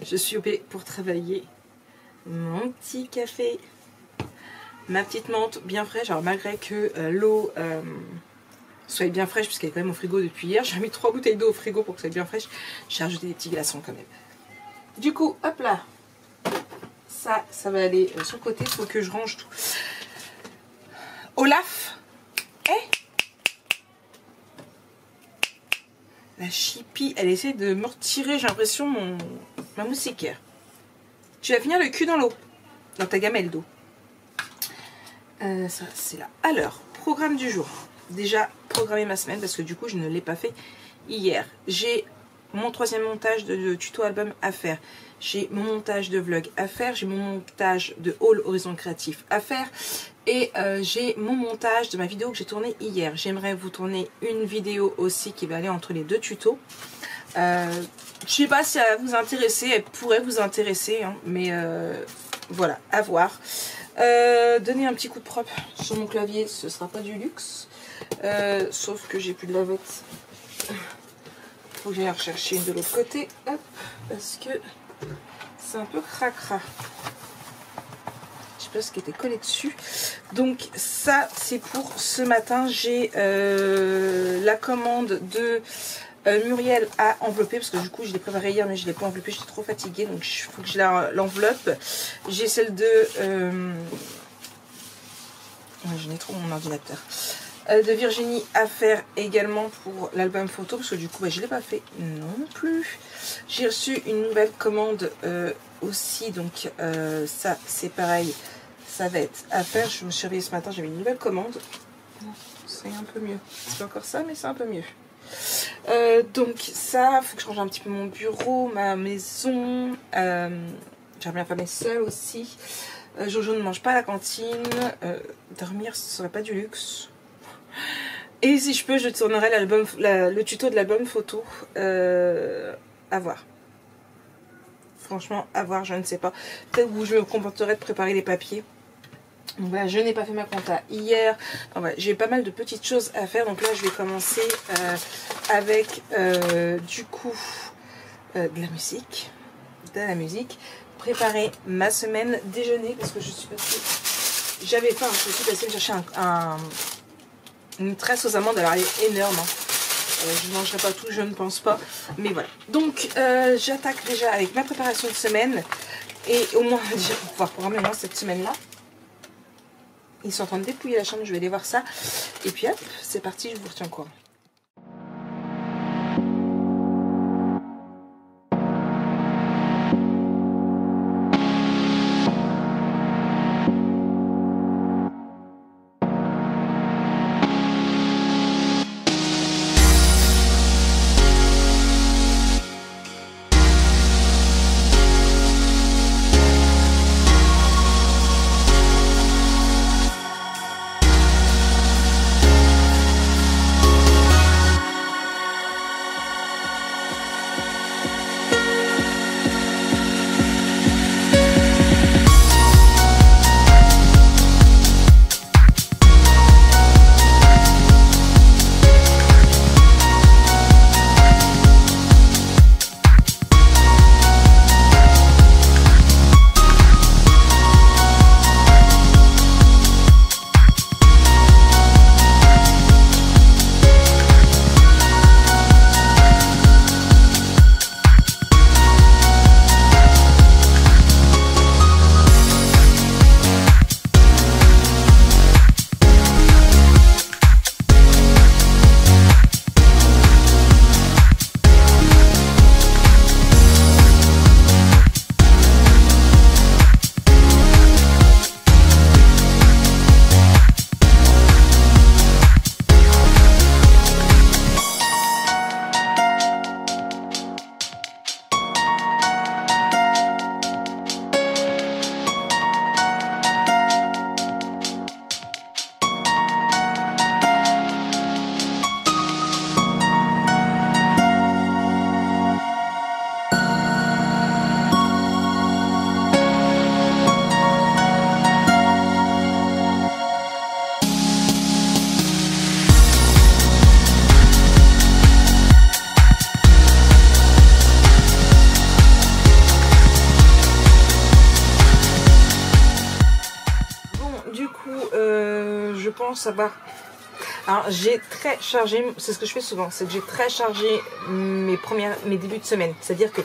je suis OP pour travailler. Mon petit café, ma petite menthe bien fraîche. Alors malgré que l'eau soit bien fraîche, puisqu'elle est quand même au frigo depuis hier, j'ai mis 3 bouteilles d'eau au frigo pour que ça soit bien fraîche. J'ai rajouté des petits glaçons quand même. Du coup, hop là, ça va aller sur le côté. Il faut que je range tout. Olaf, la chipie, elle essaie de me retirer, j'ai l'impression, ma moustiquaire. Tu vas finir le cul dans l'eau, dans ta gamelle d'eau. Ça, c'est là. Alors, programme du jour. Déjà, programmer ma semaine, parce que du coup, je ne l'ai pas fait hier. J'ai mon 3e montage de tuto album à faire. J'ai mon montage de vlog à faire. J'ai mon montage de haul Horizon Créatif à faire. Et j'ai mon montage de ma vidéo que j'ai tournée hier. J'aimerais vous tourner une vidéo aussi qui va aller entre les 2 tutos. Je sais pas si elle va vous intéresser, elle pourrait vous intéresser, hein, mais voilà, à voir. Donner un petit coup de propre sur mon clavier, ce sera pas du luxe. Sauf que j'ai plus de lavette. Faut que j'aille rechercher une de l'autre côté. Hop, parce que c'est un peu cracra. Je sais pas ce qui était collé dessus. Donc ça, c'est pour ce matin. J'ai la commande de Muriel à envelopper, parce que du coup je l'ai préparé hier mais je l'ai pas enveloppé, j'étais trop fatiguée, donc il faut que je l'enveloppe. J'ai celle de je n'ai trop mon ordinateur, de Virginie à faire également pour l'album photo, parce que du coup je l'ai pas fait non plus. J'ai reçu une nouvelle commande aussi, donc ça c'est pareil, ça va être à faire. Je me suis réveillée ce matin, j'avais une nouvelle commande, c'est un peu mieux, c'est pas encore ça mais c'est un peu mieux. Donc ça, faut que je range un petit peu mon bureau, ma maison. J'aimerais bien faire mes seule aussi. Jojo ne mange pas à la cantine. Dormir, ce serait pas du luxe. Et si je peux, je tournerai le tuto de l'album photo. À voir. Franchement, à voir, je ne sais pas. Peut-être où je me contenterai de préparer les papiers. Donc voilà, je n'ai pas fait ma compta hier. Enfin, voilà, j'ai pas mal de petites choses à faire. Donc là, je vais commencer avec du coup de la musique. Préparer ma semaine, déjeuner, parce que je suis passée. J'avais faim, je suis passée me chercher une tresse aux amandes. Alors elle est énorme. Hein. Je ne mangerai pas tout, je ne pense pas. Mais voilà. Donc j'attaque déjà avec ma préparation de semaine. Et au moins, déjà pour pouvoir programmer au moins cette semaine-là. Ils sont en train de dépouiller la chambre, je vais aller voir ça. Et puis hop, c'est parti, je vous retiens au courant. pense avoir... Alors j'ai très chargé, c'est ce que je fais souvent, c'est que j'ai très chargé mes débuts de semaine. C'est-à-dire que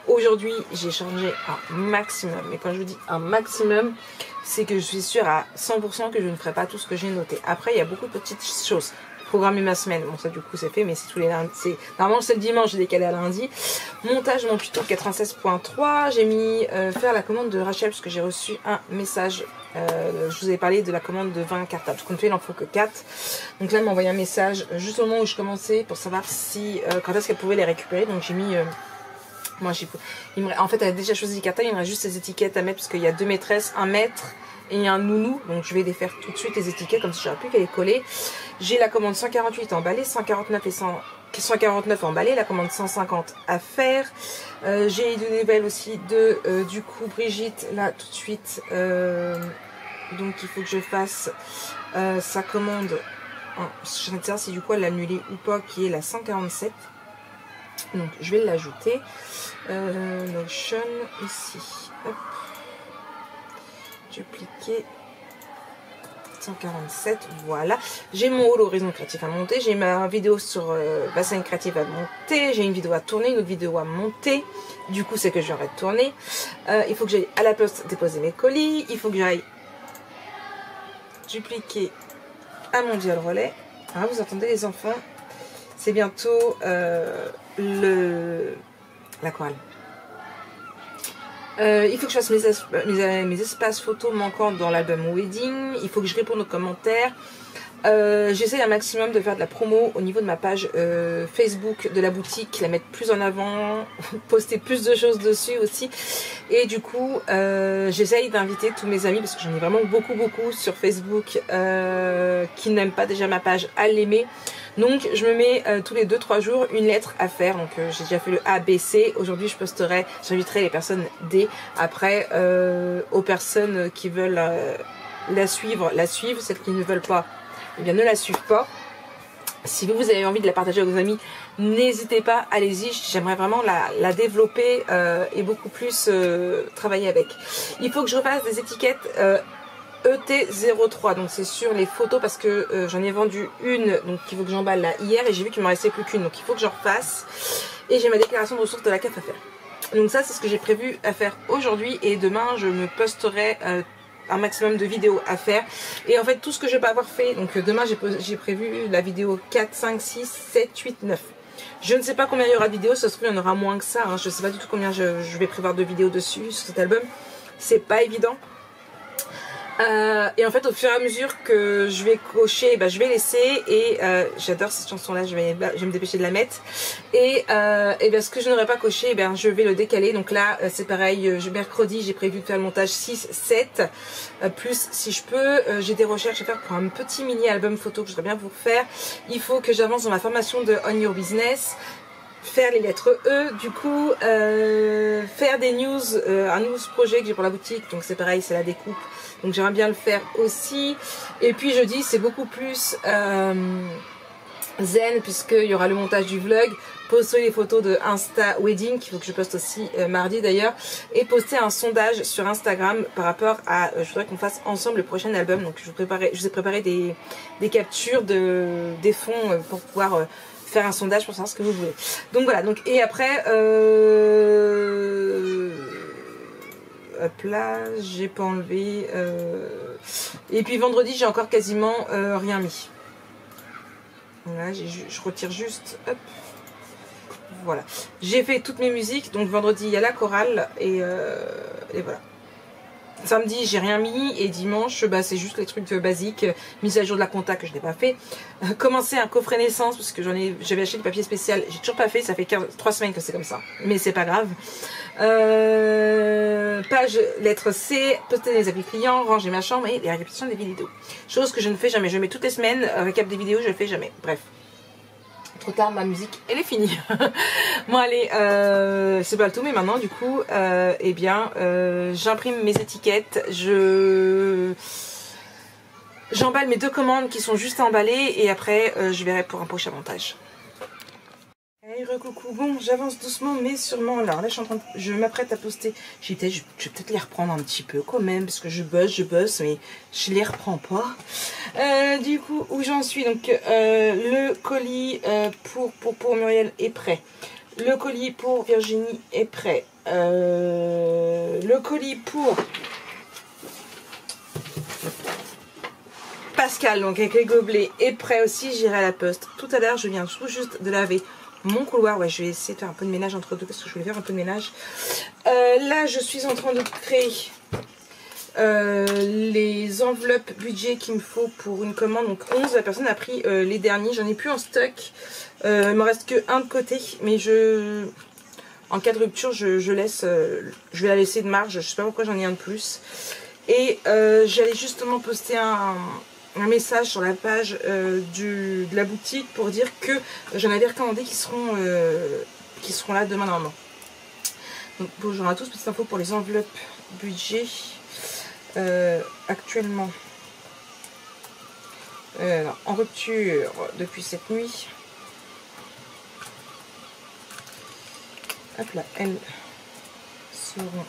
aujourd'hui j'ai chargé un maximum. Mais quand je vous dis un maximum, c'est que je suis sûre à 100% que je ne ferai pas tout ce que j'ai noté. Après il y a beaucoup de petites choses. Programmer ma semaine, bon ça du coup c'est fait, mais c'est tous les lundis. Normalement c'est le dimanche, j'ai décalé à lundi. Montage mon tuto 96.3. J'ai mis faire la commande de Rachel parce que j'ai reçu un message. Je vous avais parlé de la commande de 20 cartables. Compte fait, il n'en faut que 4. Donc là, elle m'a envoyé un message juste au moment où je commençais pour savoir si quand est-ce qu'elle pouvait les récupérer. Donc j'ai mis... en fait, elle a déjà choisi les cartables. Il me reste juste les étiquettes à mettre parce qu'il y a 2 maîtresses, un maître et un nounou. Donc je vais les faire tout de suite, les étiquettes, comme si j'aurais plus qu'à les coller. J'ai la commande 148 emballée, 149 et 149 emballée, la commande 150 à faire. J'ai des nouvelles aussi de du coup Brigitte là tout de suite. Donc il faut que je fasse sa commande. Je sais pas savoir si du coup elle l'a annulée ou pas, qui est la 147. Donc je vais l'ajouter. Notion ici. Hop. Dupliquer. 147, voilà. J'ai mon haul Horizon Créatif à monter. J'ai ma vidéo sur Bassin Créatif à monter. J'ai une vidéo à tourner, une autre vidéo à monter. Du coup, c'est que j'arrête de tourner. Il faut que j'aille à la poste déposer mes colis. Il faut que j'aille dupliquer à Mondial Relais. Ah, vous entendez les enfants? C'est bientôt la chorale. Il faut que je fasse mes espaces photos manquants dans l'album Wedding. Il faut que je réponde aux commentaires. J'essaye un maximum de faire de la promo au niveau de ma page Facebook de la boutique, la mettre plus en avant, poster plus de choses dessus aussi. Et du coup, j'essaye d'inviter tous mes amis, parce que j'en ai vraiment beaucoup sur Facebook qui n'aiment pas déjà ma page, à l'aimer. Donc je me mets tous les 2-3 jours une lettre à faire. Donc j'ai déjà fait le A, B, C. Aujourd'hui je posterai, j'inviterai les personnes D. Après aux personnes qui veulent la suivre. Celles qui ne veulent pas, eh bien ne la suivent pas. Si vous avez envie de la partager avec vos amis, n'hésitez pas, allez-y. J'aimerais vraiment la développer et beaucoup plus travailler avec. Il faut que je refasse des étiquettes ET03, donc c'est sur les photos parce que j'en ai vendu une, donc il faut que j'emballe là hier et j'ai vu qu'il m'en restait plus qu'une, donc il faut que j'en refasse. Et j'ai ma déclaration de ressources de la CAF à faire. Donc ça c'est ce que j'ai prévu à faire aujourd'hui, et demain je me posterai un maximum de vidéos à faire. Et en fait tout ce que je vais pas avoir fait, donc demain j'ai prévu la vidéo 4, 5, 6, 7, 8, 9. Je ne sais pas combien il y aura de vidéos, ça se trouve il y en aura moins que ça, hein. Je ne sais pas du tout combien je vais prévoir de vidéos dessus sur cet album, c'est pas évident. Et en fait au fur et à mesure que je vais cocher, je vais laisser. Et j'adore cette chanson là, je vais me dépêcher de la mettre. Et ce que je n'aurais pas coché, je vais le décaler. Donc là c'est pareil, mercredi j'ai prévu de faire le montage 6, 7 plus si je peux. J'ai des recherches à faire pour un petit mini album photo que je voudrais bien vous faire. Il faut que j'avance dans ma formation de On Your Business, faire les lettres E, du coup faire des news, un news projet que j'ai pour la boutique, donc c'est pareil, c'est la découpe, donc j'aimerais bien le faire aussi. Et puis jeudi c'est beaucoup plus zen, puisqu'il y aura le montage du vlog, poster les photos de Insta Wedding, qu'il faut que je poste aussi mardi d'ailleurs, et poster un sondage sur Instagram par rapport à, je voudrais qu'on fasse ensemble le prochain album. Donc je vous ai préparé des captures des fonds pour pouvoir faire un sondage pour savoir ce que vous voulez. Donc voilà, donc et après hop là, j'ai pas enlevé et puis vendredi j'ai encore quasiment rien mis. Voilà, je retire juste, hop, voilà, j'ai fait toutes mes musiques. Donc vendredi il y a la chorale et voilà. Samedi j'ai rien mis, et dimanche c'est juste les trucs basiques, mise à jour de la compta que je n'ai pas fait, commencer un coffret naissance parce que j'avais acheté du papier spécial, j'ai toujours pas fait, ça fait 3 semaines que c'est comme ça, mais c'est pas grave. Page lettre C, poster les avis clients, ranger ma chambre et les répétitions des vidéos, chose que je ne fais jamais. Je mets toutes les semaines récap des vidéos, je le fais jamais. Bref, trop tard, ma musique elle est finie. Bon allez, c'est pas le tout, mais maintenant du coup j'imprime mes étiquettes, j'emballe mes 2 commandes qui sont juste emballées, et après je verrai pour un prochain montage. Hey, recoucou, bon j'avance doucement mais sûrement. Alors là je m'apprête à poster. Je vais peut-être les reprendre un petit peu quand même parce que je bosse mais je les reprends pas. Du coup où j'en suis, donc le colis pour Muriel est prêt. Le colis pour Virginie est prêt. Le colis pour Pascal, donc avec les gobelets, est prêt aussi. J'irai à la poste tout à l'heure. Je viens tout juste de laver mon couloir. Ouais, je vais essayer de faire un peu de ménage entre deux parce que je voulais faire un peu de ménage. Là, je suis en train de créer les enveloppes budget qu'il me faut pour une commande. Donc 11, la personne a pris les derniers. J'en ai plus en stock. Il me reste que un de côté. Mais en cas de rupture, je laisse. Je vais la laisser de marge. Je sais pas pourquoi j'en ai un de plus. Et j'allais justement poster un message sur la page de la boutique pour dire que j'en avais recommandé qui seront là demain normalement. Donc bonjour à tous, petite info pour les enveloppes budget. Actuellement en rupture depuis cette nuit. Hop là, elles seront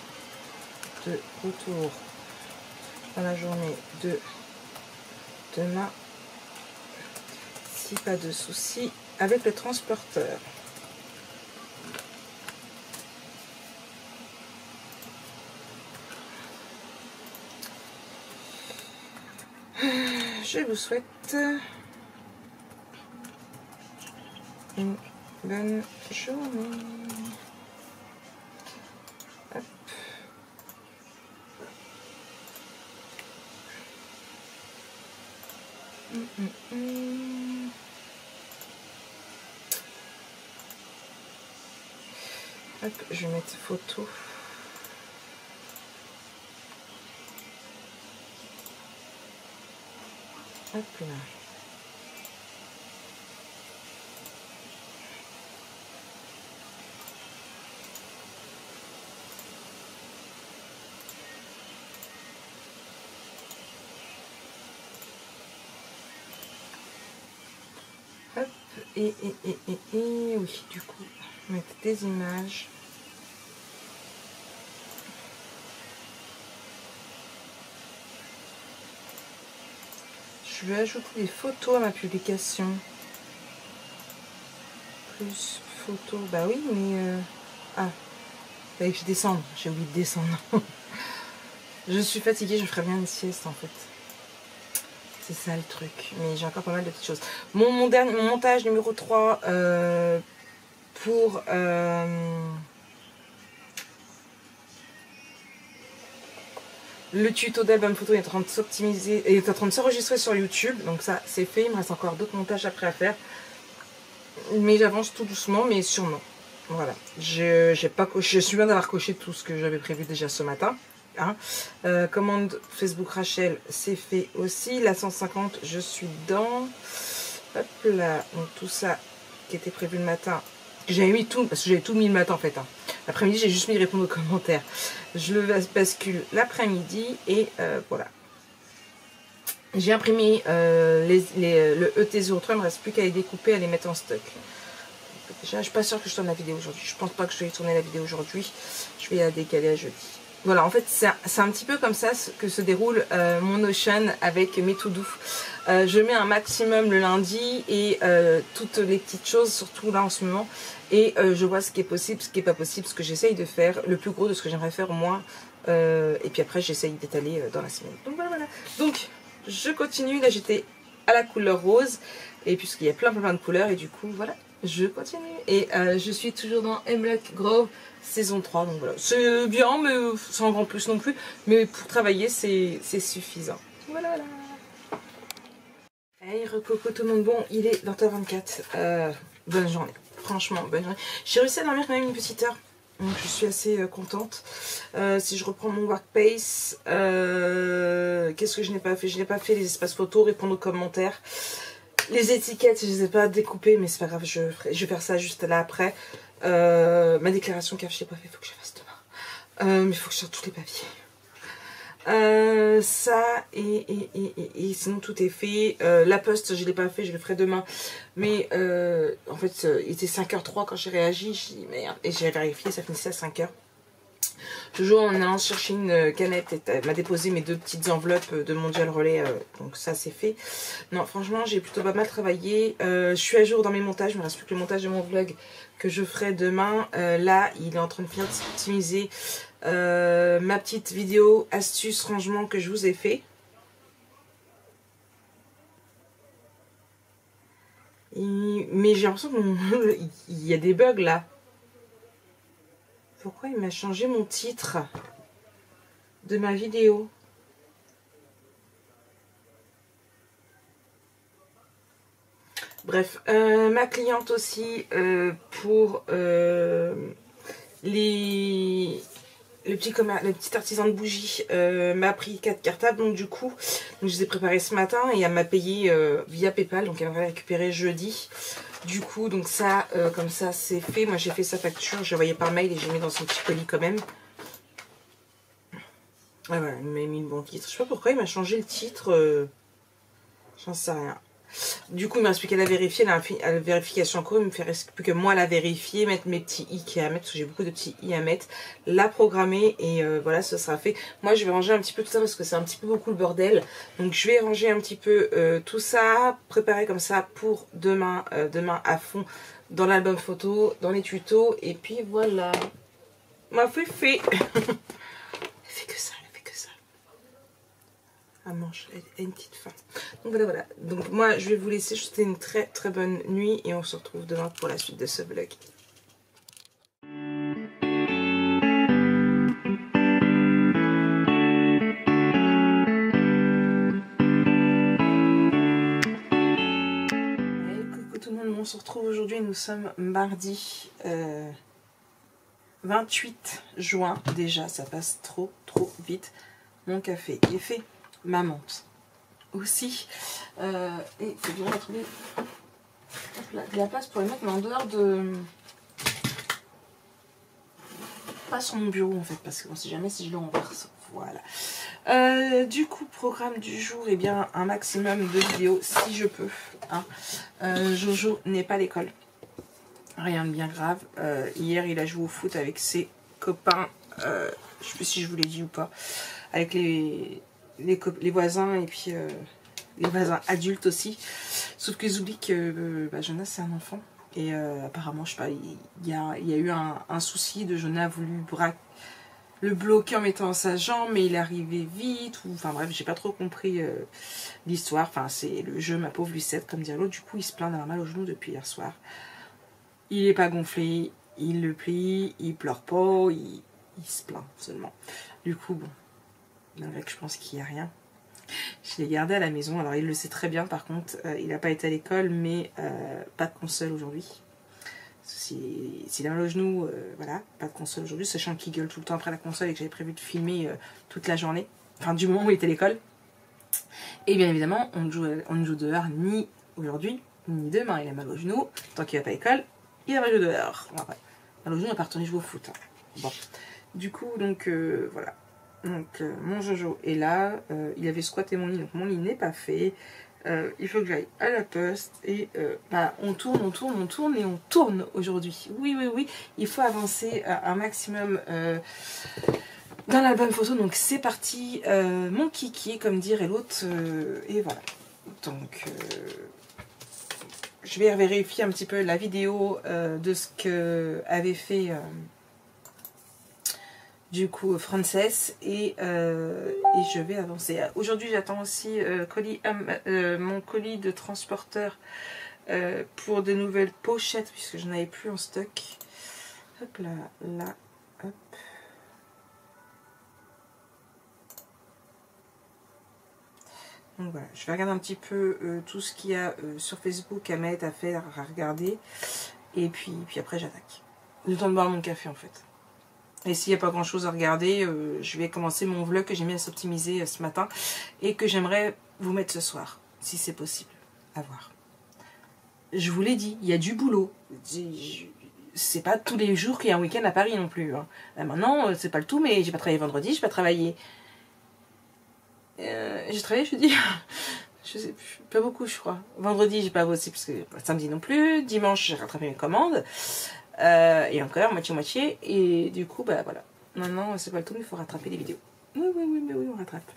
de retour dans la journée de demain, si pas de soucis avec le transporteur. Je vous souhaite une bonne journée. Hop. Hop, je vais mettre photo. Hop là. Hop, et oui, du coup, mettre des images. Je vais ajouter des photos à ma publication. Plus photos, bah oui, mais ah, fallait que je descende, j'ai oublié de descendre. Je suis fatiguée, je ferais bien une sieste en fait. C'est ça le truc, mais j'ai encore pas mal de petites choses. Mon montage numéro 3 pour le tuto d'album photo est en train de s'optimiser, est en train de s'enregistrer sur YouTube, donc ça c'est fait. Il me reste encore d'autres montages après à faire, mais j'avance tout doucement, mais sûrement. Voilà, je suis bien d'avoir coché tout ce que j'avais prévu déjà ce matin. Hein. Commande Facebook Rachel, c'est fait aussi. La 150, je suis dedans. Hop là, donc tout ça qui était prévu le matin. J'avais mis tout, parce que j'avais tout mis le matin en fait. Hein. L'après-midi, j'ai juste mis répondre aux commentaires. Je le bascule l'après-midi et voilà. J'ai imprimé le ET03, il ne me reste plus qu'à les découper, à les mettre en stock. Déjà, je suis pas sûre que je tourne la vidéo aujourd'hui. Je pense pas que je vais tourner la vidéo aujourd'hui. Je vais la décaler à jeudi. Voilà, en fait, c'est un petit peu comme ça que se déroule mon Notion avec mes to-do. Je mets un maximum le lundi et toutes les petites choses, surtout là en ce moment. Et je vois ce qui est possible, ce qui n'est pas possible, ce que j'essaye de faire, le plus gros de ce que j'aimerais faire au moins. Et puis après, j'essaye d'étaler dans la semaine. Donc voilà. Donc, je continue. Là, j'étais à la couleur rose. Et puisqu'il y a plein de couleurs. Et du coup, voilà, je continue. Et je suis toujours dans Hemlock Grove. Saison 3, donc voilà, c'est bien, mais sans grand plus non plus, mais pour travailler, c'est suffisant. Voilà. Hey, recoco tout le monde, bon, il est 20h24, bonne journée, franchement, bonne journée. J'ai réussi à dormir quand même une petite heure, donc je suis assez contente. Si je reprends mon workpace, qu'est-ce que je n'ai pas fait? Je n'ai pas fait les espaces photos, répondre aux commentaires. Les étiquettes, je ne les ai pas découpées, mais c'est pas grave, je vais faire ça juste là après. Ma déclaration CAF, je l'ai pas fait, il faut que je la fasse demain. Mais il faut que je sorte tous les papiers. Ça et sinon tout est fait. La poste, je l'ai pas fait, je le ferai demain. Mais en fait, il était 5h03 quand j'ai réagi. J'ai dit merde. Et j'ai vérifié, ça finissait à 5h. Toujours en allant chercher une canette, elle m'a déposé mes 2 petites enveloppes de Mondial Relais. Donc ça, c'est fait. Non, franchement, j'ai plutôt pas mal travaillé. Je suis à jour dans mes montages. Il me reste plus que le montage de mon vlog que je ferai demain. Là, il est en train de finir de s'optimiser. Ma petite vidéo astuce rangement que je vous ai fait. Mais j'ai l'impression qu'il y a des bugs là. Pourquoi il m'a changé mon titre de ma vidéo? Bref, ma cliente aussi pour le petit artisan de bougies m'a pris 4 cartables, donc du coup je les ai préparés ce matin et elle m'a payé via Paypal, donc elle va les récupérer jeudi. Du coup donc ça comme ça c'est fait. Moi j'ai fait sa facture, j'ai envoyé par mail et j'ai mis dans son petit colis quand même. Ah voilà, il m'a mis le bon titre. Je sais pas pourquoi il m'a changé le titre, j'en sais rien. Du coup, il me reste plus qu'à la vérifier. La vérification en cours, il me fait reste plus que moi la vérifier, mettre mes petits i qu'il y a à mettre, parce que j'ai beaucoup de petits i à mettre, la programmer et voilà, ce sera fait. Moi, je vais ranger un petit peu tout ça parce que c'est un petit peu beaucoup le bordel. Donc, je vais ranger un petit peu tout ça, préparer comme ça pour demain, demain à fond dans l'album photo, dans les tutos. Et puis voilà, ma fait. À manche, elle a une petite faim. Donc voilà. Donc moi je vais vous laisser. Je vous souhaite une très très bonne nuit et on se retrouve demain pour la suite de ce vlog. Coucou tout le monde, on se retrouve aujourd'hui. Nous sommes mardi 28 juin. Déjà ça passe trop vite. Mon café est fait. Ma menthe aussi. Et il faut bien trouver de la place pour les mettre, mais en dehors de... Pas sur mon bureau en fait, parce qu'on sait jamais si je le renverse. Voilà. Du coup, programme du jour, et bien un maximum de vidéos si je peux. Hein. Jojo n'est pas à l'école. Rien de bien grave. Hier, il a joué au foot avec ses copains. Je sais plus si je vous l'ai dit ou pas. Avec les voisins et puis les voisins adultes aussi. Sauf qu'ils oublient que Jonas c'est un enfant. Et apparemment, je sais pas, il y a eu un souci de Jonas a voulu le bloquer en mettant sa jambe, mais il est arrivé vite. Enfin bref, j'ai pas trop compris l'histoire. Enfin, c'est le jeu ma pauvre Lucette, comme dire l'autre. Du coup, il se plaint d'avoir mal au genou depuis hier soir. Il est pas gonflé, il le plie, il pleure pas, il se plaint seulement. Du coup, bon. Malgré que je pense qu'il n'y a rien. Je l'ai gardé à la maison. Alors il le sait très bien par contre. Il n'a pas été à l'école, mais pas de console aujourd'hui. S'il a mal au genou, voilà, pas de console aujourd'hui. Sachant qu'il gueule tout le temps après la console et que j'avais prévu de filmer toute la journée. Enfin du moment où il était à l'école. Et bien évidemment, on ne joue dehors ni aujourd'hui, ni demain. Il a mal au genou. Tant qu'il va pas à l'école, il va jouer dehors. Bon, après, mal au genou, il va pas retourner jouer au foot. Hein. Bon. Du coup, donc voilà. Donc mon Jojo est là, il avait squatté mon lit, donc mon lit n'est pas fait. Il faut que j'aille à la poste et on tourne et on tourne aujourd'hui. Oui, il faut avancer un maximum dans l'album photo. Donc c'est parti, mon kiki comme dirait l'autre, et voilà. Donc je vais vérifier un petit peu la vidéo de ce que avait fait... du coup Frances et je vais avancer. Aujourd'hui j'attends aussi mon colis de transporteur pour de nouvelles pochettes puisque je n'en avais plus en stock. Hop là, hop. Donc voilà, je vais regarder un petit peu tout ce qu'il y a sur Facebook à mettre, à faire, à regarder. Et puis après j'attaque. Le temps de boire mon café en fait. Et s'il n'y a pas grand chose à regarder, je vais commencer mon vlog que j'ai mis à s'optimiser ce matin et que j'aimerais vous mettre ce soir, si c'est possible. À voir. Je vous l'ai dit, il y a du boulot. C'est pas tous les jours qu'il y a un week-end à Paris non plus. Hein. Maintenant, c'est pas le tout, mais j'ai pas travaillé vendredi, j'ai pas travaillé J'ai travaillé jeudi. Je sais plus, pas beaucoup je crois. Vendredi j'ai pas bossé parce que samedi non plus. Dimanche j'ai rattrapé mes commandes. Et encore moitié-moitié. Et du coup bah voilà. Maintenant c'est pas le tout mais il faut rattraper les vidéos. Oui on rattrape.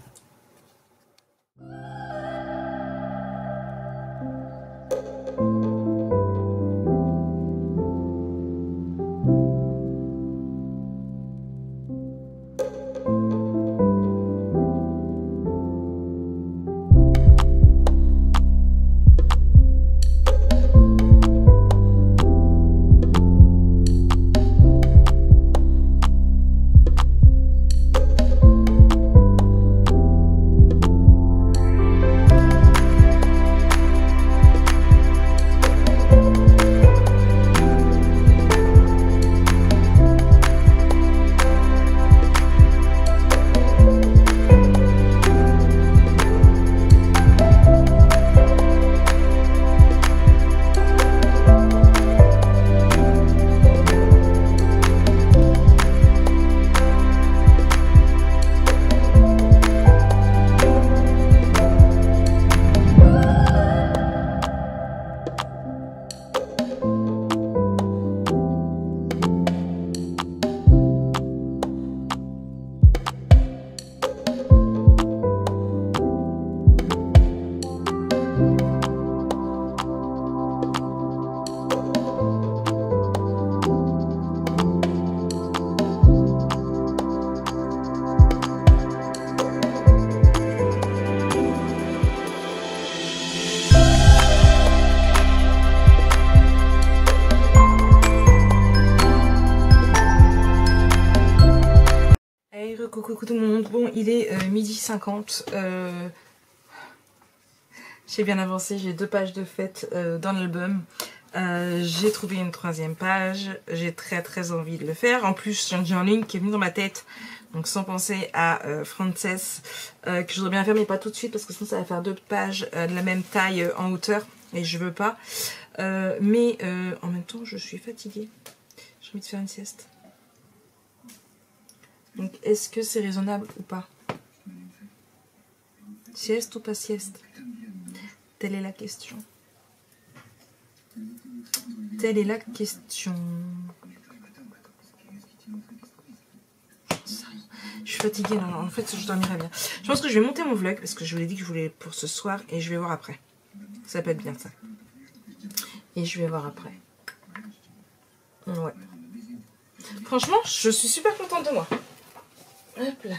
Coucou tout le monde, bon il est 12h50, j'ai bien avancé, j'ai 2 pages de fête dans l'album, j'ai trouvé une 3e page, j'ai très envie de le faire, en plus j'ai un ligne qui est venu dans ma tête, donc sans penser à Frances, que je voudrais bien faire mais pas tout de suite parce que sinon ça va faire 2 pages de la même taille en hauteur et je veux pas, mais en même temps je suis fatiguée, j'ai envie de faire une sieste. Donc, est-ce que c'est raisonnable ou pas? Sieste ou pas sieste? Telle est la question. Telle est la question. Je suis fatiguée, non, en fait, je dormirai bien. Je pense que je vais monter mon vlog, parce que je vous l'ai dit que je voulais pour ce soir, et je vais voir après. Ça peut être bien, ça. Et je vais voir après. Ouais. Franchement, je suis super contente de moi. Hop là.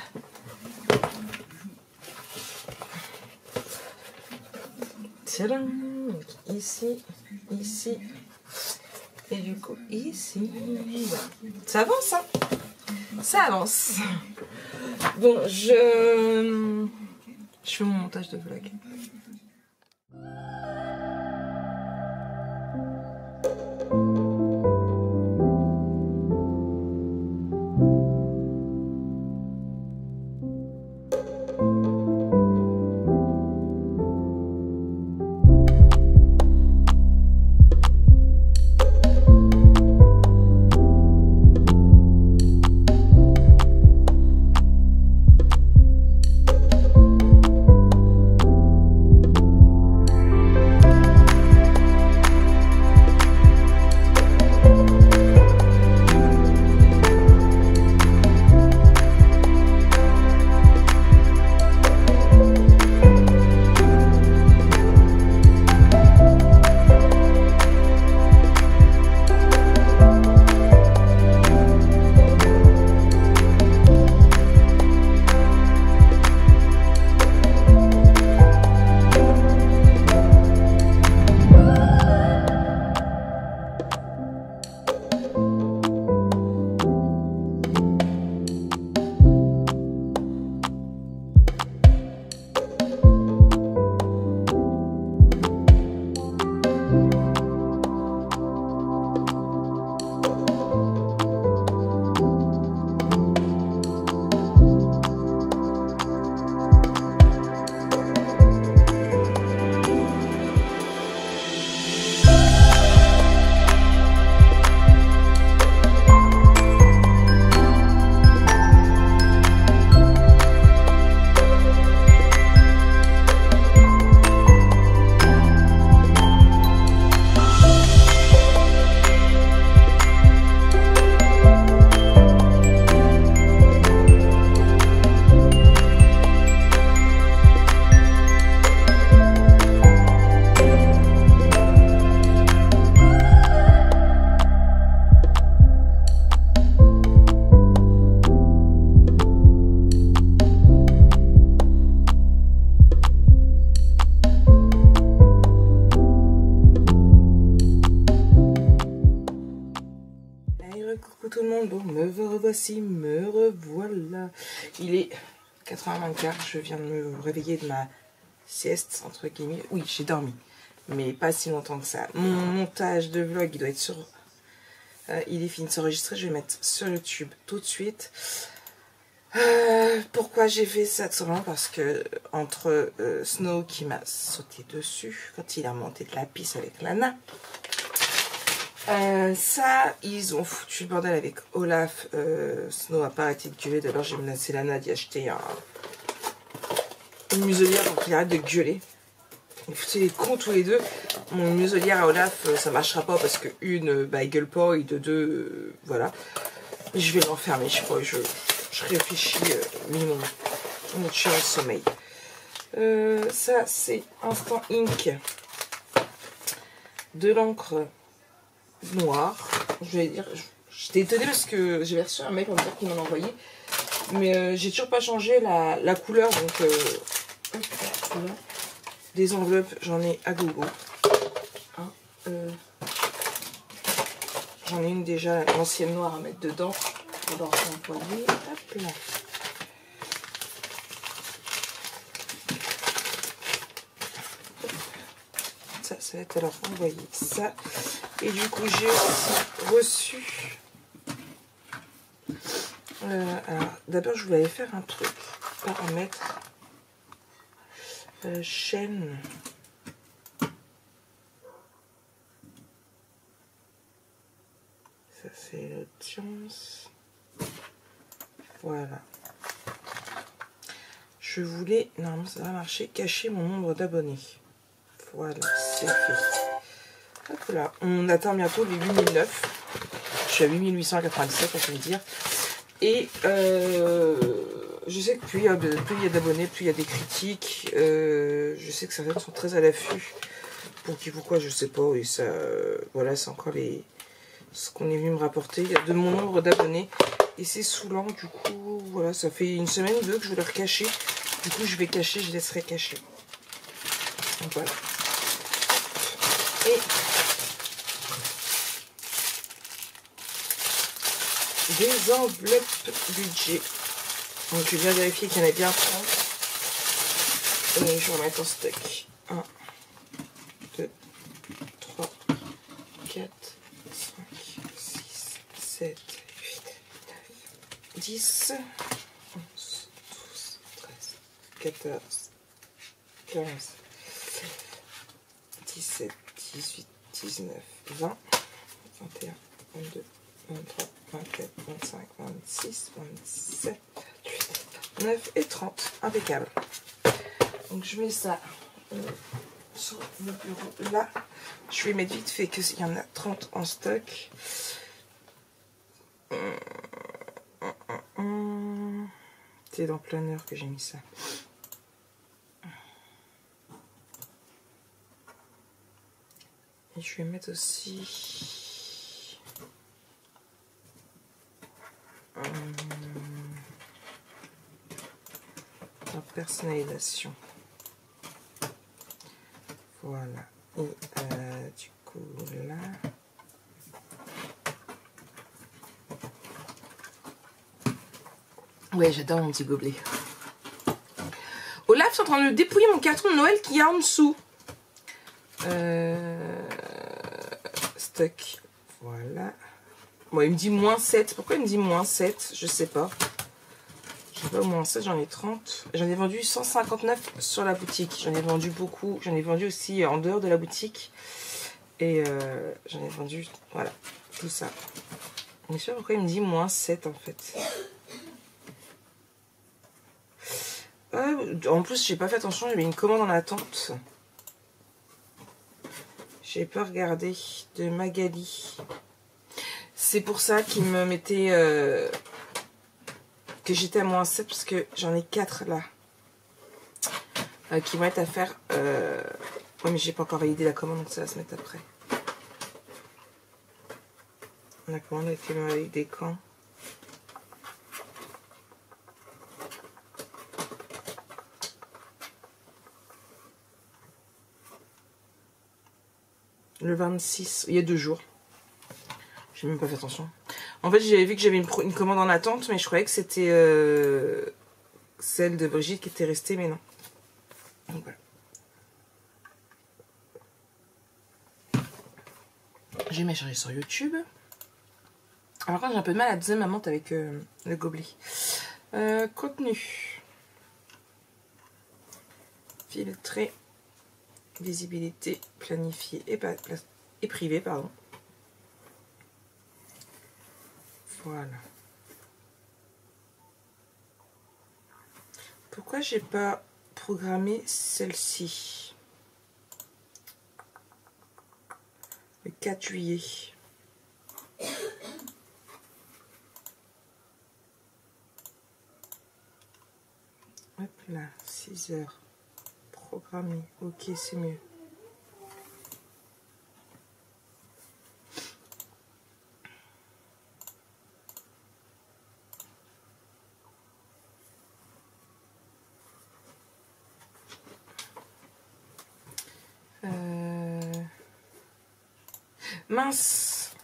Tadam. Ici, ici. Et du coup, ici. Ça avance, hein? Ça avance. Bon, je fais mon montage de vlog. monde, bon, me revoici, me revoilà. Il est 4h24, je viens de me réveiller de ma sieste, entre guillemets. Oui, j'ai dormi, mais pas si longtemps que ça. Mon montage de vlog, il doit être sur... il est fini de s'enregistrer, je vais mettre sur YouTube tout de suite. Pourquoi j'ai fait ça? Tout simplement parce que entre Snow qui m'a sauté dessus quand il a monté de la piste avec Lana, ça, ils ont foutu le bordel avec Olaf. Snow a pas arrêté de gueuler. D'abord, j'ai menacé Lana d'y acheter une muselière pour qu'il arrête de gueuler. Ils foutaient les cons tous les deux. Mon muselière à Olaf, ça marchera pas parce que une, bah, il gueule pas, et de deux, voilà. Je vais l'enfermer, je crois. Je réfléchis minimum. On est tué en sommeil. Ça, c'est Instant Ink. De l'encre noire. Je vais dire, j'étais étonnée parce que j'avais reçu un mail pour me dire qu'il m'en envoyé. Mais j'ai toujours pas changé la couleur. Donc, voilà. Des enveloppes, j'en ai à gogo. Hein, j'en ai une déjà, l'ancienne noire à mettre dedans. On va employer. Hop là. Ça va être alors envoyé ça. Et du coup, j'ai aussi reçu. Alors, d'abord, je voulais faire un truc. Paramètres. Chaîne. Ça, c'est l'audience. Voilà. Je voulais, normalement ça va marcher, cacher mon nombre d'abonnés. Voilà, c'est fait. Hop là, on atteint bientôt les 8009. Je suis à 8897, on peut le dire. Et je sais que plus il y a d'abonnés, plus il y a des critiques. Je sais que certains sont très à l'affût. Pour qui, pourquoi, je sais pas. Et ça, voilà, c'est encore ce qu'on est venu me rapporter de mon nombre d'abonnés. Et c'est saoulant, du coup, voilà, ça fait une semaine ou deux que je vais leur cacher. Du coup, je vais cacher, je laisserai cacher. Donc voilà. Et des enveloppes budget. Donc je viens vérifier qu'il y en a bien 30. Et je vais remettre en stock. 1, 2, 3, 4, 5, 6, 7, 8, 9, 10, 11, 12, 13, 14, 15, 17, 18, 19, 20, 21, 22, 23, 24, 25, 26, 27, 28, 29 et 30. Impeccable. Donc je mets ça sur le bureau là. Je vais mettre vite fait qu'il y en a 30 en stock. C'est dans Planner que j'ai mis ça. Et je vais mettre aussi la personnalisation. Voilà. Et du coup là. Ouais, j'adore mon petit gobelet. Olaf est en train de dépouiller mon carton de Noël qui est en dessous. Stock. Voilà. Bon, il me dit moins 7. Pourquoi il me dit moins 7? Je sais pas. Je sais pas, moins 7, j'en ai 30. J'en ai vendu 159 sur la boutique. J'en ai vendu beaucoup. J'en ai vendu aussi en dehors de la boutique. Et j'en ai vendu, voilà, tout ça. Je ne sais pas pourquoi il me dit moins 7 en fait. En plus, j'ai pas fait attention, j'avais une commande en attente. J'ai pas regardé, de Magali. C'est pour ça qu'il me mettait que j'étais à moins 7 parce que j'en ai 4 là. Qui vont être à faire. Ouais, mais j'ai pas encore validé la commande, donc ça va se mettre après. La commande a été validée quand? Le 26, il y a 2 jours. J'ai même pas fait attention. En fait, j'avais vu que j'avais une commande en attente, mais je croyais que c'était celle de Brigitte qui était restée, mais non. Donc voilà. Je vais me charger sur YouTube. Alors quand j'ai un peu de mal à doser ma menthe avec le gobelet. Contenu. Filtré. Visibilité planifiée et privée, pardon. Voilà. Pourquoi j'ai pas programmé celle-ci? Le 4 juillet. Hop là, 6 heures. Programmé. Ok, c'est mieux. Mince.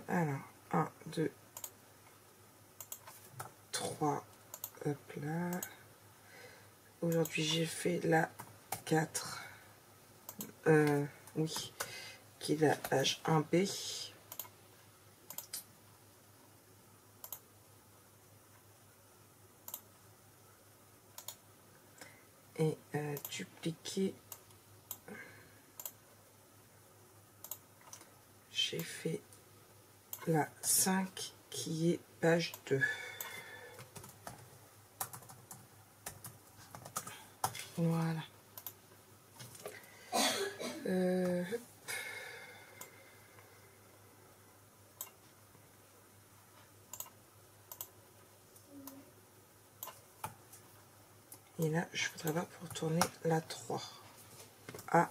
Alors, 1, 2, 3. Hop là. Aujourd'hui, j'ai fait la 4. Oui. Qui est la H1B. Et dupliquer. J'ai fait la 5 qui est page 2. Voilà. Et là, je voudrais voir pour tourner la 3. Ah.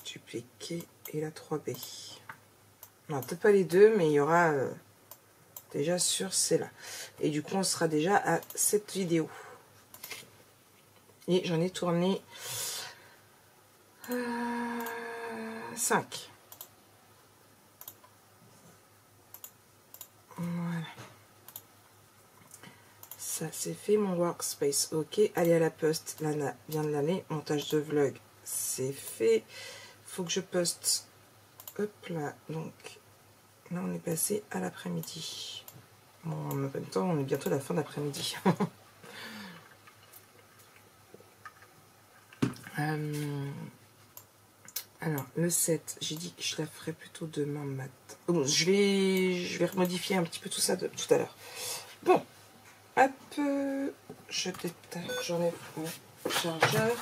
Dupliquer et la 3B. Non, peut-être pas les deux, mais il y aura déjà sur celle-là. Et du coup, on sera déjà à cette vidéo. Et j'en ai tourné 5. Voilà. Ça, c'est fait. Mon workspace, ok. Aller à la poste, Lana vient de l'aller. Montage de vlog, c'est fait. Faut que je poste. Hop là. Donc, là, on est passé à l'après-midi. Bon, en même temps, on est bientôt à la fin d'après-midi. Alors, le 7, j'ai dit que je la ferai plutôt demain matin. Bon, je vais remodifier un petit peu tout ça tout à l'heure. Bon, hop, je détaille, j'enlève mon chargeur.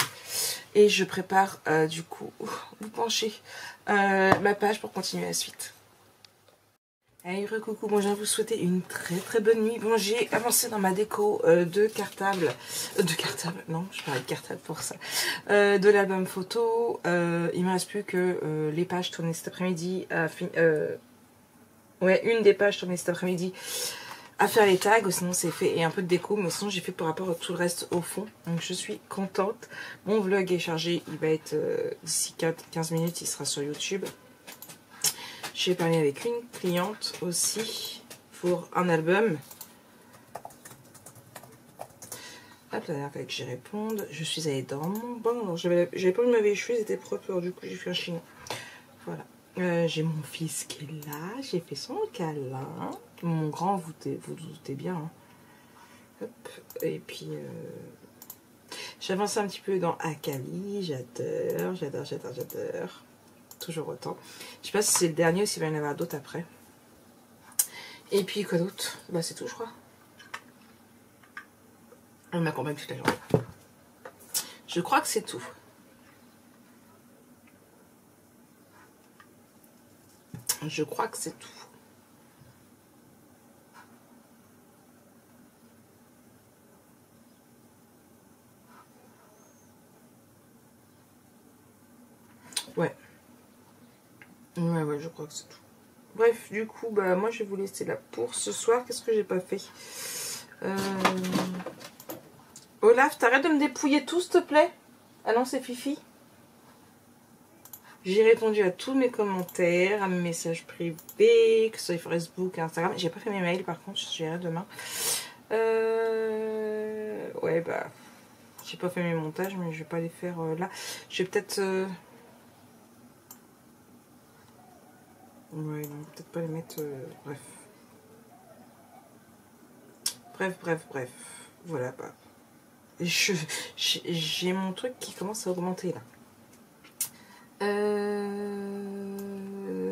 Et je prépare, du coup, vous penchez, ma page pour continuer la suite. Hey, recoucou, bon, je viens vous souhaiter une très bonne nuit. Bon, j'ai avancé dans ma déco de cartable, non, je parlais de cartable pour ça, de l'album photo. Il me reste plus que les pages tournées cet après-midi, ouais, une des pages tournées cet après-midi à faire les tags, sinon c'est fait, et un peu de déco, mais sinon j'ai fait par rapport à tout le reste au fond, donc je suis contente. Mon vlog est chargé, il va être d'ici 15 minutes, il sera sur YouTube. J'ai parlé avec une cliente aussi pour un album. Hop, la dernière fois que j'y réponde, je suis allée dans mon bain. J'avais pas envie de laver les cheveux, ils étaient propres, alors du coup j'ai fait un chignon. Voilà. J'ai mon fils qui est là, j'ai fait son câlin. Mon grand, vous doutez bien. Hein. Hop. Et puis, j'avance un petit peu dans Akali, j'adore. Toujours autant. Je sais pas si c'est le dernier ou s'il va y en avoir d'autres après. Et puis quoi d'autre? Bah c'est tout je crois. On m'accompagne toute la journée. Je crois que c'est tout. Je crois que c'est tout. Ouais. Ouais, je crois que c'est tout. Bref, du coup, bah moi je vais vous laisser là pour ce soir. Qu'est-ce que j'ai pas fait? Olaf, t'arrêtes de me dépouiller tout, s'il te plaît? Ah non, c'est Fifi. J'ai répondu à tous mes commentaires, à mes messages privés, que ce soit sur Facebook, Instagram. J'ai pas fait mes mails, par contre, je gérerai demain. Ouais, bah, j'ai pas fait mes montages, mais je vais pas les faire là. Je vais peut-être... Ouais, non, peut-être pas les mettre... Bref. Bref. Voilà, bah. J'ai mon truc qui commence à augmenter, là.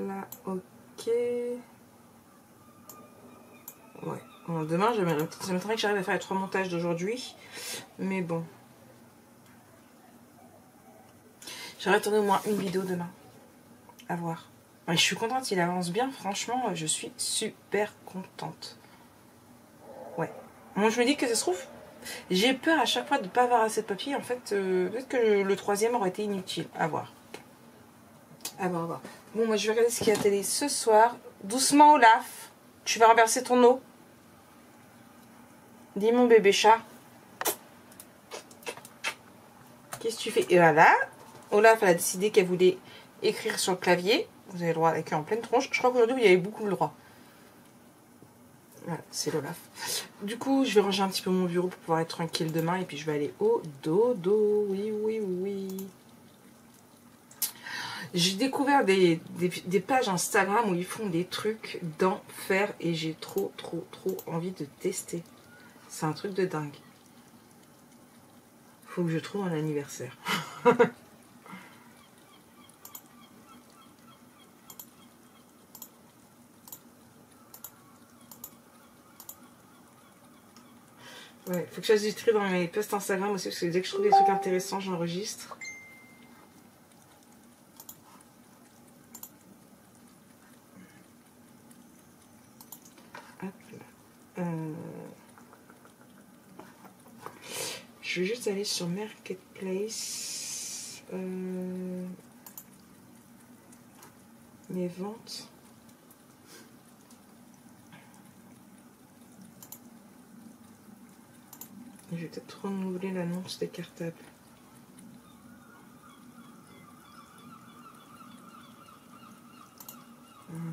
Là, ok. Ouais. Bon, demain, ça m'étonnerait que j'arrive à faire les 3 montages d'aujourd'hui. Mais bon. J'aurais tourné au moins une vidéo demain. À voir. Ouais, je suis contente, il avance bien. Franchement, je suis super contente. Ouais. Moi, je me dis que ça se trouve, j'ai peur à chaque fois de ne pas avoir assez de papier. En fait, peut-être que le 3e aurait été inutile. À voir. À voir. Bon, moi, je vais regarder ce qu'il y a à la télé ce soir. Doucement, Olaf. Tu vas renverser ton eau. Dis mon bébé chat. Qu'est-ce que tu fais? Et voilà. Olaf, elle a décidé qu'elle voulait écrire sur le clavier. Vous avez le droit d'écrire en pleine tronche. Je crois qu'aujourd'hui, vous y avez beaucoup le droit. Voilà, c'est l'Olaf. Du coup, je vais ranger un petit peu mon bureau pour pouvoir être tranquille demain. Et puis, je vais aller au dodo. Oui. J'ai découvert des pages Instagram où ils font des trucs d'enfer. Et j'ai trop envie de tester. C'est un truc de dingue. Faut que je trouve un anniversaire. Ouais, faut que je fasse du tri dans mes posts Instagram aussi, parce que dès que je trouve des trucs intéressants, j'enregistre. Je vais juste aller sur Marketplace. Mes ventes. Je vais peut-être renouveler l'annonce des cartables. Voilà.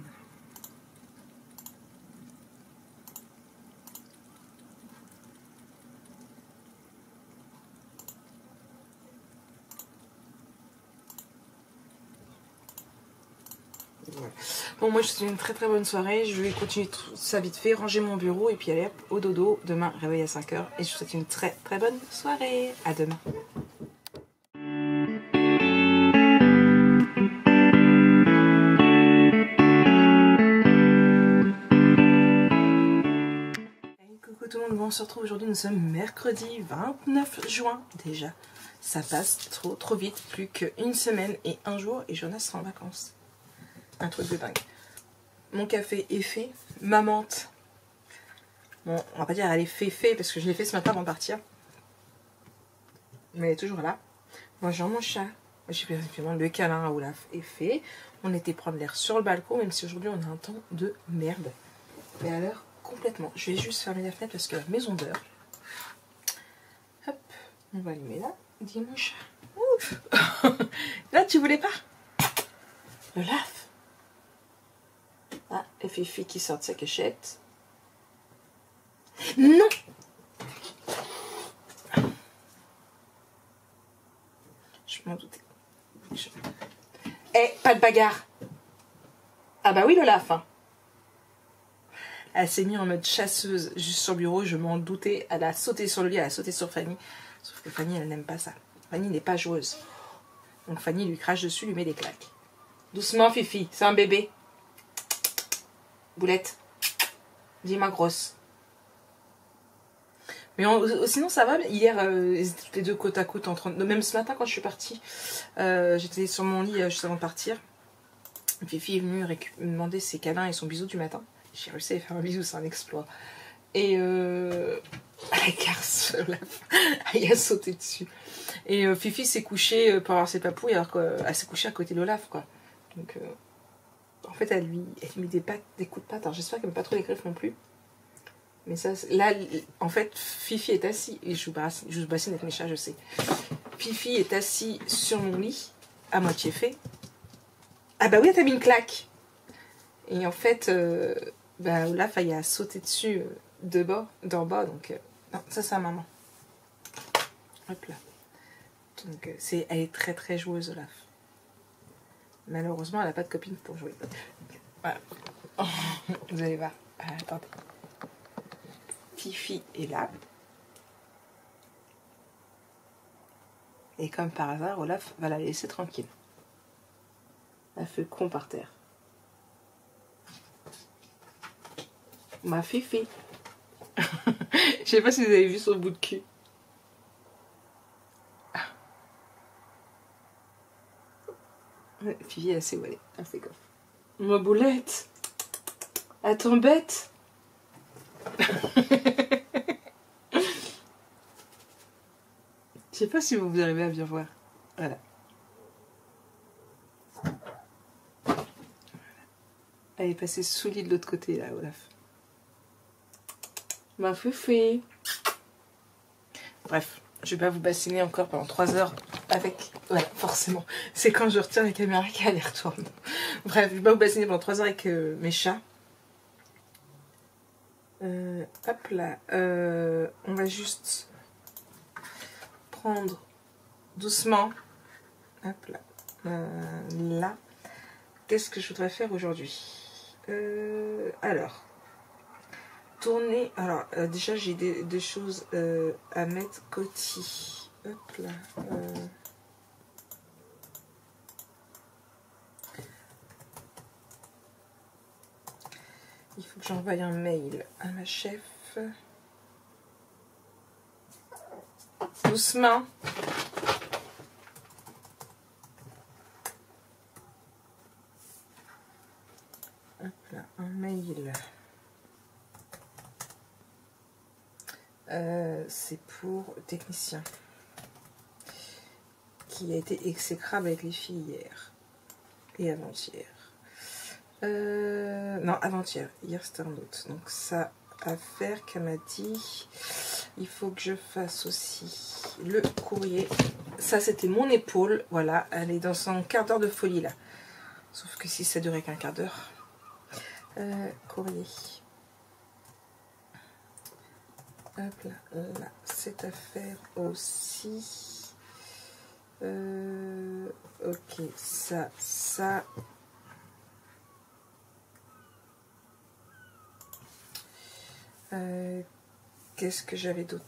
Voilà. Bon, moi je vous souhaite une très bonne soirée. Je vais continuer ça vite fait, ranger mon bureau et puis aller hop, au dodo. Demain, réveil à 5 h. Et je vous souhaite une très bonne soirée. À demain. Coucou tout le monde, bon, on se retrouve aujourd'hui, nous sommes mercredi 29 juin déjà. Ça passe trop vite, plus qu'une semaine et un jour et Jonas sera en vacances. Un truc de dingue. Mon café est fait, ma menthe, bon, on va pas dire elle est fait parce que je l'ai fait ce matin avant de partir. Mais elle est toujours là. Bonjour mon chat. Le câlin à Olaf est fait. On était prendre l'air sur le balcon, même si aujourd'hui on a un temps de merde. Mais alors, complètement. Je vais juste fermer la fenêtre parce que la maison dort. Hop, on va allumer là. Dis mon chat. Ouf. Là, tu voulais pas? Olaf. Ah, et Fifi qui sort de sa cachette. Non! Je m'en doutais. Eh, pas de bagarre! Ah bah oui, Olaf. Hein. Elle s'est mise en mode chasseuse juste sur le bureau, je m'en doutais. Elle a sauté sur le lit, elle a sauté sur Fanny. Sauf que Fanny, elle n'aime pas ça. Fanny n'est pas joueuse. Donc Fanny lui crache dessus, lui met des claques. Doucement, Fifi, c'est un bébé. Boulette, dis-moi grosse. Mais sinon ça va, hier ils étaient tous les deux côte à côte en train de... Même ce matin quand je suis partie, j'étais sur mon lit juste avant de partir. Fifi est venue me demander ses câlins et son bisou du matin. J'ai réussi à lui faire un bisou, c'est un exploit. Et elle caresse elle a sauté dessus. Et Fifi s'est couchée pour avoir ses papouilles alors qu'elle s'est couchée à côté d'Olaf quoi. Donc fait, elle met des coups de patte. Alors, j'espère qu'elle met pas trop les griffes non plus. Mais ça, là, en fait, Fifi est assis. Et je vous bassine avec mes chats, je sais. Fifi est assis sur mon lit, à moitié fait. Ah bah oui, t'as mis une claque. Et en fait, Olaf, il a sauté dessus d'en bas. Donc, non, ça, c'est à maman. Hop là. Donc, elle est très très joueuse, Olaf. Malheureusement, elle n'a pas de copine pour jouer. Voilà. Vous allez voir. Attendez. Fifi est là. Et comme par hasard, Olaf va la laisser tranquille. Elle fait le con par terre. Ma Fifi. Je sais pas si vous avez vu son bout de cul. Fifi est assez voilée. Elle fait gaffe. Ma boulette. Elle t'embête. Je sais pas si vous arrivez à bien voir. Voilà. Elle est passée sous lit de l'autre côté là, Olaf. Ma Fifi. Bref, je vais pas vous bassiner encore pendant 3 heures avec... Voilà, forcément. C'est quand je retire la caméra qu'elle y retourne. Bref, je vais pas vous bassiner pendant 3 heures avec mes chats. Hop là. On va juste prendre doucement. Hop là. Là. Qu'est-ce que je voudrais faire aujourd'hui? Alors. Tourner. Alors, déjà, j'ai des choses à mettre côté. Hop là. Il faut que j'envoie un mail à ma chef. Doucement. Hop là, un mail. C'est pour technicien qui a été exécrable avec les filles hier et avant-hier. Non, avant-hier. Hier, c'était un autre. Donc, ça à faire qu'elle m'a dit. Il faut que je fasse aussi le courrier. Ça, c'était mon épaule. Voilà, elle est dans son quart d'heure de folie, là. Sauf que si ça durait qu'un quart d'heure. Courrier. Hop là, là. C'est à faire aussi. Ok, ça. Qu'est-ce que j'avais d'autre?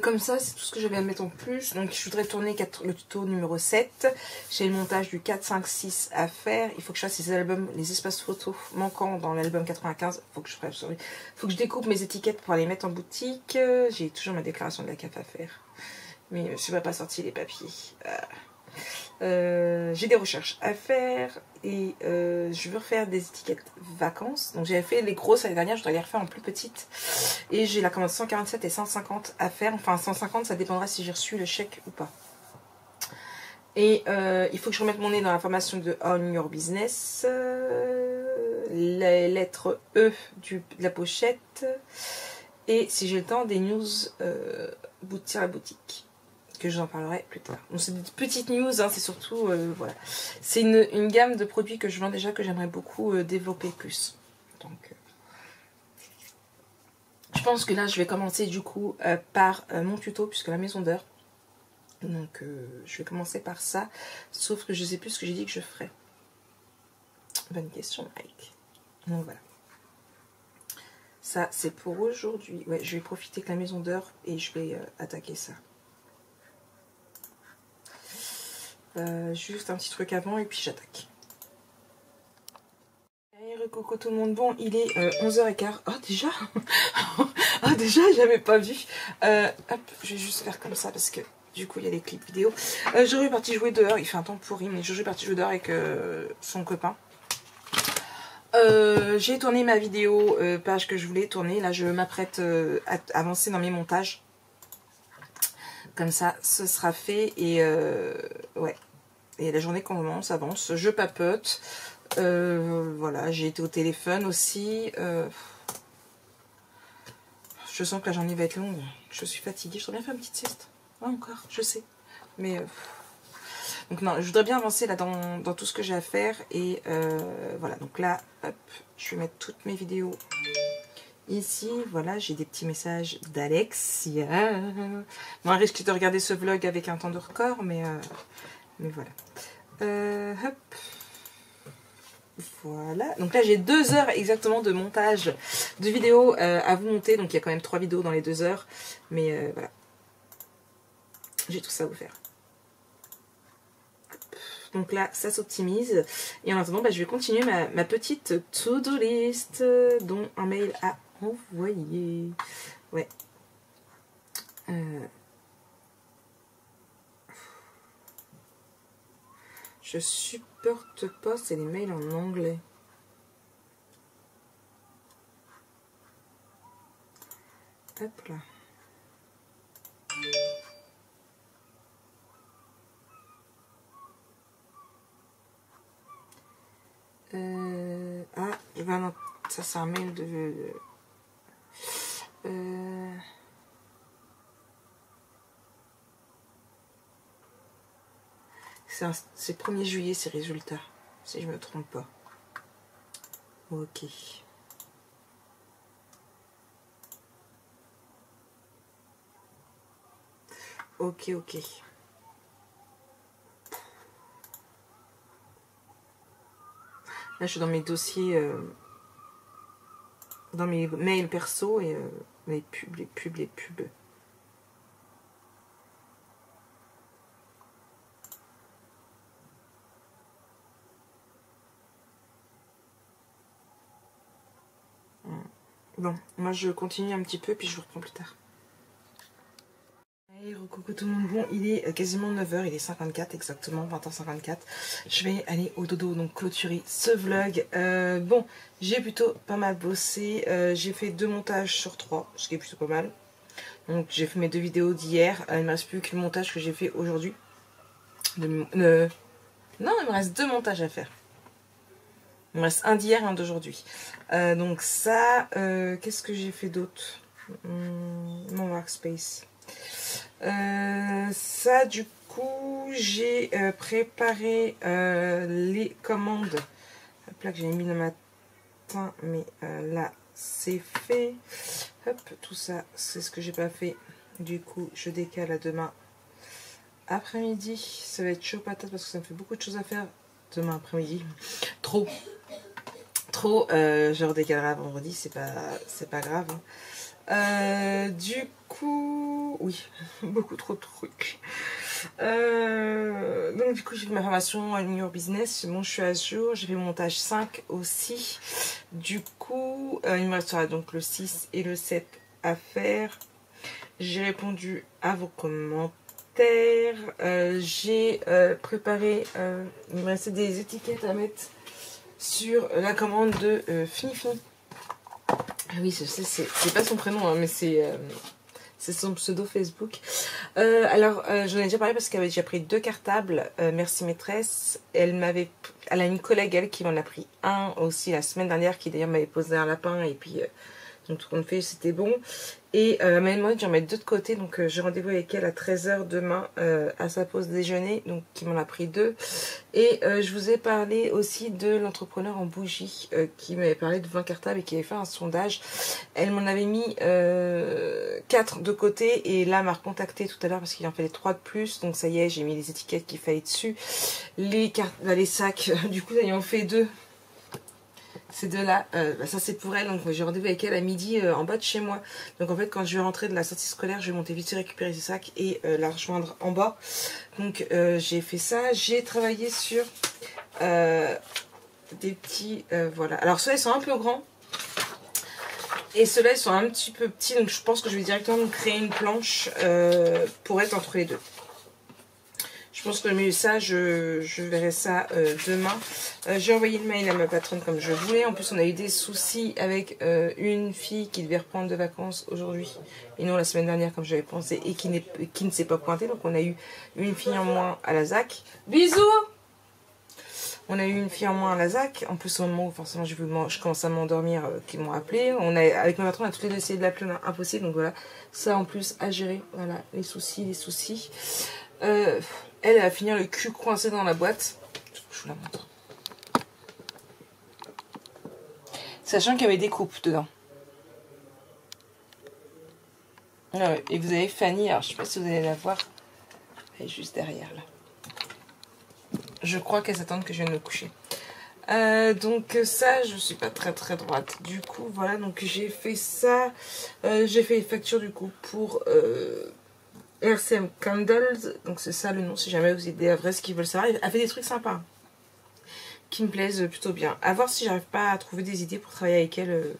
Comme ça, c'est tout ce que j'avais à mettre en plus. Donc, je voudrais tourner le tuto numéro 7. J'ai le montage du 4, 5, 6 à faire. Il faut que je fasse les espaces photos manquants dans l'album 95. Il faut que je découpe mes étiquettes pour les mettre en boutique. J'ai toujours ma déclaration de la CAF à faire. Mais je ne pas sorti les papiers. J'ai des recherches à faire et je veux refaire des étiquettes vacances. Donc j'avais fait les grosses l'année dernière, je dois les refaire en plus petites. Et j'ai la commande 147 et 150 à faire. Enfin 150, ça dépendra si j'ai reçu le chèque ou pas. Et il faut que je remette mon nez dans la formation de Own Your Business. Les lettres E de la pochette. Et si j'ai le temps, des news à la boutique. Que j'en parlerai plus tard. Donc c'est des petites news, hein, c'est surtout, voilà. C'est une gamme de produits que je vends déjà, que j'aimerais beaucoup développer plus. Donc, je pense que là, je vais commencer du coup par mon tuto, puisque la maison d'heure. Donc, je vais commencer par ça, sauf que je sais plus ce que j'ai dit que je ferais. Bonne question, Mike. Donc voilà. Ça, c'est pour aujourd'hui. Ouais, je vais profiter que la maison d'heure et je vais attaquer ça. Juste un petit truc avant et puis j'attaque. Hey, coucou tout le monde, bon il est 11h15. Oh déjà. Oh déjà j'avais pas vu. Hop, je vais juste faire comme ça parce que du coup il y a des clips vidéo. J'aurais parti jouer dehors, il fait un temps pourri mais j'aurais parti jouer dehors avec son copain. J'ai tourné ma vidéo page que je voulais tourner. Là, je m'apprête à avancer dans mes montages. Comme ça, ce sera fait. Et ouais. Et la journée commence, avance. Je papote. Voilà, j'ai été au téléphone aussi. Je sens que la journée va être longue. Je suis fatiguée. Je voudrais bien faire une petite sieste. Ouais, encore, je sais. Mais donc non, je voudrais bien avancer là dans tout ce que j'ai à faire. Et voilà, donc là, hop, je vais mettre toutes mes vidéos ici. Voilà, j'ai des petits messages d'Alexia. Bon, elle risque de regarder ce vlog avec un temps de record, mais voilà. Hop. Voilà, donc là j'ai 2 heures exactement de montage de vidéos à vous monter. Donc il y a quand même 3 vidéos dans les 2 heures. Mais voilà, j'ai tout ça à vous faire. Donc là, ça s'optimise. Et en attendant, bah, je vais continuer ma petite to-do list, dont un mail à envoyer. Ouais. Je supporte pas, c'est les mails en anglais. Hop là. Ah, ben non, ça c'est un mail de... c'est 1er juillet ces résultats, si je me trompe pas. Ok. Ok, ok. Là, je suis dans mes dossiers, dans mes mails perso et les pubs. Bon, moi je continue un petit peu puis je vous reprends plus tard. Hey, coucou tout le monde, bon il est quasiment 9 h, il est 54 exactement, 20h54. Je vais aller au dodo, donc clôturer ce vlog. Bon, j'ai plutôt pas mal bossé, j'ai fait 2 montages sur 3, ce qui est plutôt pas mal. Donc j'ai fait mes 2 vidéos d'hier, il ne me reste plus que le montage que j'ai fait aujourd'hui. Non, il me reste 2 montages à faire. Il me reste un d'hier et un d'aujourd'hui. Donc ça, qu'est-ce que j'ai fait d'autre? Mon workspace. Ça, du coup, j'ai préparé les commandes. Hop là, que j'ai mis le matin, mais là, c'est fait. Hop, tout ça, c'est ce que j'ai pas fait. Du coup, je décale à demain après-midi. Ça va être chaud patate parce que ça me fait beaucoup de choses à faire demain après-midi. Trop, je redécalerai à vendredi, c'est pas grave. Du coup, oui, beaucoup trop de trucs. Donc du coup, j'ai fait ma formation en Your Business. Bon, je suis à jour. J'ai fait mon montage 5 aussi. Du coup, il me restera donc le 6 et le 7 à faire. J'ai répondu à vos commentaires. J'ai préparé, il me restait des étiquettes à mettre sur la commande de Fini. Ah oui, je sais, c'est pas son prénom, hein, mais c'est son pseudo Facebook. Alors, j'en ai déjà parlé parce qu'elle avait déjà pris 2 cartables. Merci maîtresse. Elle a une collègue, elle, qui m'en a pris un aussi la semaine dernière, qui d'ailleurs m'avait posé un lapin et puis... donc tout qu'on fait, c'était bon. Et elle m'a demandé de j'en mettre 2 de côté. Donc j'ai rendez-vous avec elle à 13 h demain à sa pause déjeuner. Donc qui m'en a pris 2. Et je vous ai parlé aussi de l'entrepreneur en bougie qui m'avait parlé de 20 cartables et qui avait fait un sondage. Elle m'en avait mis 4 de côté. Et là m'a recontacté tout à l'heure parce qu'il en fallait 3 de plus. Donc ça y est, j'ai mis les étiquettes qu'il fallait dessus. Les sacs, du coup, ça y en fait 2. Ces 2-là, ça c'est pour elle, donc j'ai rendez-vous avec elle à midi en bas de chez moi. Donc en fait quand je vais rentrer de la sortie scolaire, je vais monter vite récupérer ses sacs et la rejoindre en bas. Donc j'ai fait ça, j'ai travaillé sur des petits, voilà. Alors ceux-là ils sont un peu grands et ceux-là ils sont un petit peu petits, donc je pense que je vais directement créer une planche pour être entre les deux. Je pense que mais ça, je verrai ça demain. J'ai envoyé le mail à ma patronne comme je voulais. En plus, on a eu des soucis avec une fille qui devait reprendre de vacances aujourd'hui. Et non, la semaine dernière, comme j'avais pensé, et qui ne s'est pas pointée. Donc, on a eu une fille en moins à la ZAC. Bisous! On a eu une fille en moins à la ZAC. En plus, au moment où forcément je commence à m'endormir, qu'ils m'ont appelé. Avec ma patronne, on a toutes les deux essayé de l'appeler, impossible. Donc voilà, ça en plus à gérer. Voilà, les soucis. Elle va finir le cul coincé dans la boîte. Je vous la montre. Sachant qu'il y avait des coupes dedans. Ah ouais. Et vous avez Fanny, alors je sais pas si vous allez la voir. Elle est juste derrière là. Je crois qu'elles attendent que je vienne me coucher. Donc ça, je suis pas très droite. Du coup, voilà, donc j'ai fait ça. J'ai fait les factures du coup pour RCM Candles. Donc c'est ça le nom, si jamais vous avez des adresses qui veulent savoir. Elle fait des trucs sympas, qui me plaisent plutôt bien. À voir si j'arrive pas à trouver des idées pour travailler avec elle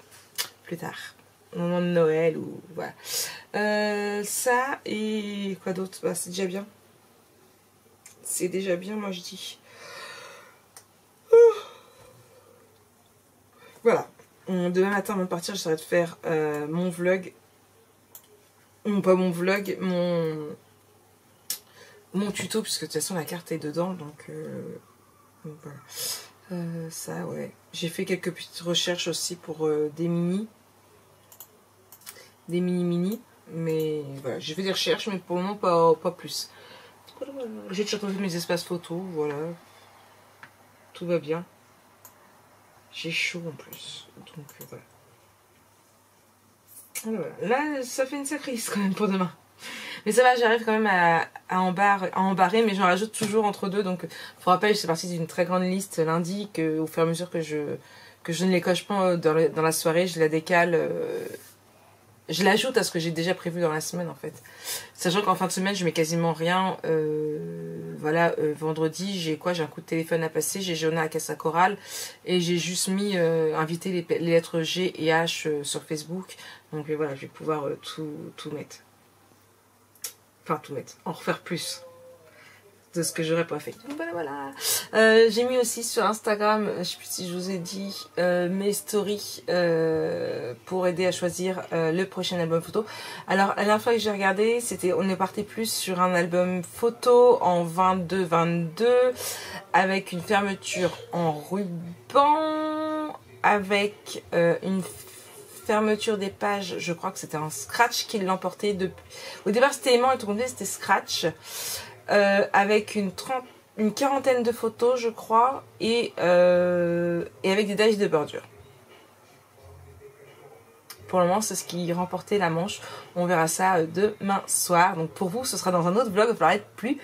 plus tard. Au moment de Noël ou voilà. Ça et quoi d'autre? Bah, c'est déjà bien. C'est déjà bien, moi je dis. Voilà. Demain matin, avant de partir, j'essaierai de faire mon vlog. Pas mon vlog, mon tuto, puisque de toute façon la carte est dedans. Donc voilà. Ça, ouais. J'ai fait quelques petites recherches aussi pour des mini. Des mini. Mais voilà, j'ai fait des recherches, mais pour le moment, pas plus. J'ai déjà trouvé mes espaces photos, voilà. Tout va bien. J'ai chaud en plus. Donc voilà. Alors, voilà. Là, ça fait une sacrée liste quand même pour demain. Mais ça va, j'arrive quand même à embarrer, mais j'en rajoute toujours entre deux. Donc, pour rappel, c'est parti d'une très grande liste lundi, au fur et à mesure que je ne les coche pas dans la soirée, je la décale. Je l'ajoute à ce que j'ai déjà prévu dans la semaine en fait. Sachant qu'en fin de semaine, je mets quasiment rien. Voilà, vendredi, j'ai un coup de téléphone à passer. J'ai Jonah à Casa Chorale. Et j'ai juste mis inviter les lettres G et H sur Facebook. Donc voilà, je vais pouvoir tout mettre. Enfin, tout mettre. En refaire plus de ce que j'aurais pas fait. Donc voilà. J'ai mis aussi sur Instagram, je sais plus si je vous ai dit, mes stories pour aider à choisir le prochain album photo. Alors la dernière fois que j'ai regardé, on est parti plus sur un album photo en 22-22 avec une fermeture en ruban, avec une fermeture des pages, je crois que c'était un scratch qui l'emportait depuis. Au départ c'était aimant et tout compte, c'était scratch. Avec une quarantaine de photos je crois et avec des dages de bordure. Pour le moment c'est ce qui remportait la manche. On verra ça demain soir. Donc pour vous ce sera dans un autre vlog. Il va falloir être plus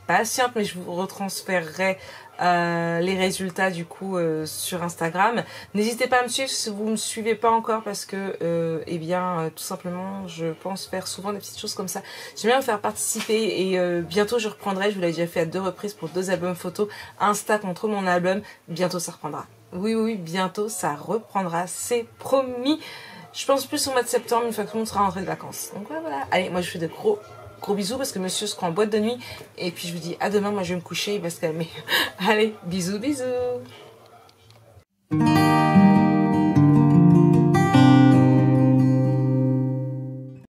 patiente, mais je vous retransférerai les résultats du coup sur Instagram. N'hésitez pas à me suivre si vous ne me suivez pas encore parce que eh bien tout simplement je pense faire souvent des petites choses comme ça. J'aime bien vous faire participer et bientôt je reprendrai, je vous l'ai déjà fait à 2 reprises pour 2 albums photos. Insta contre mon album, bientôt ça reprendra. Oui, bientôt ça reprendra, c'est promis. Je pense plus au mois de septembre une fois que tout le monde sera rentré de vacances. Donc voilà. Allez, moi je fais de gros bisous parce que monsieur sera en boîte de nuit. Et puis je vous dis à demain, moi je vais me coucher, il va se calmer. Allez, bisous.